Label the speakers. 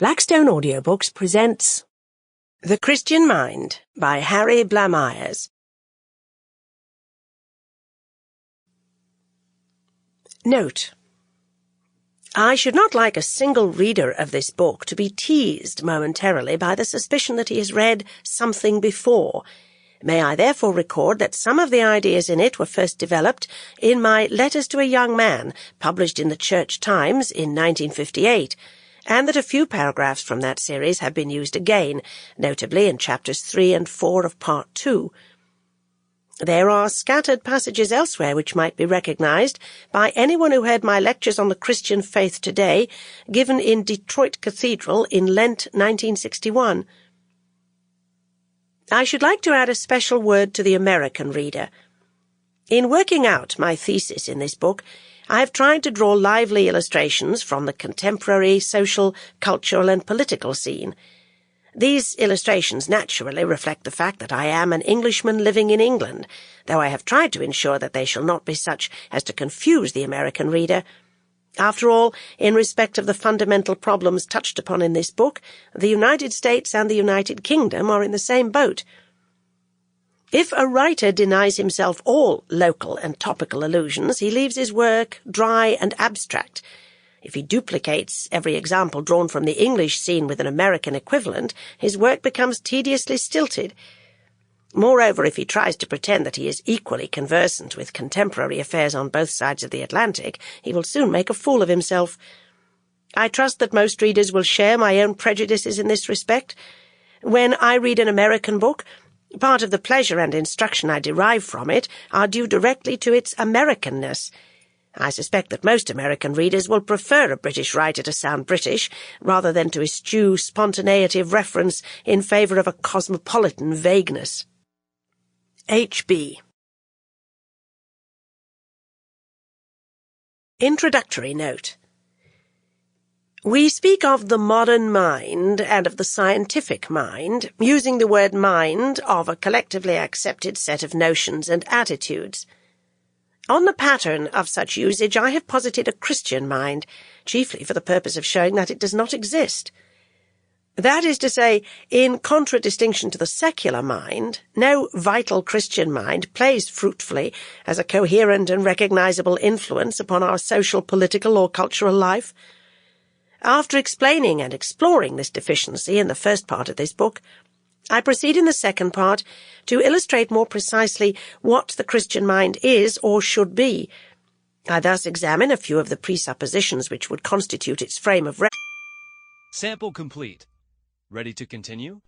Speaker 1: Blackstone Audiobooks presents The Christian Mind by Harry Blamires. Note: I should not like a single reader of this book to be teased momentarily by the suspicion that he has read something before. May I therefore record that some of the ideas in it were first developed in my Letters to a Young Man, published in the Church Times in 1958, and that a few paragraphs from that series have been used again, notably in chapters 3 and 4 of Part 2. There are scattered passages elsewhere which might be recognized by anyone who heard my lectures on the Christian faith today, given in Detroit Cathedral in Lent 1961. I should like to add a special word to the American reader. In working out my thesis in this book, I have tried to draw lively illustrations from the contemporary social, cultural, and political scene. These illustrations naturally reflect the fact that I am an Englishman living in England, though I have tried to ensure that they shall not be such as to confuse the American reader. After all, in respect of the fundamental problems touched upon in this book, the United States and the United Kingdom are in the same boat. If a writer denies himself all local and topical allusions, he leaves his work dry and abstract. If he duplicates every example drawn from the English scene with an American equivalent, his work becomes tediously stilted. Moreover, if he tries to pretend that he is equally conversant with contemporary affairs on both sides of the Atlantic, he will soon make a fool of himself. I trust that most readers will share my own prejudices in this respect. When I read an American book, part of the pleasure and instruction I derive from it are due directly to its Americanness. I suspect that most American readers will prefer a British writer to sound British, rather than to eschew spontaneity of reference in favour of a cosmopolitan vagueness. H.B. Introductory Note: we speak of the modern mind and of the scientific mind, using the word mind of a collectively accepted set of notions and attitudes. On the pattern of such usage, I have posited a Christian mind, chiefly for the purpose of showing that it does not exist. That is to say, in contradistinction to the secular mind, no vital Christian mind plays fruitfully as a coherent and recognizable influence upon our social, political, or cultural life. After explaining and exploring this deficiency in the first part of this book, I proceed in the second part to illustrate more precisely what the Christian mind is or should be. I thus examine a few of the presuppositions which would constitute its frame of reference.
Speaker 2: Sample complete. Ready to continue?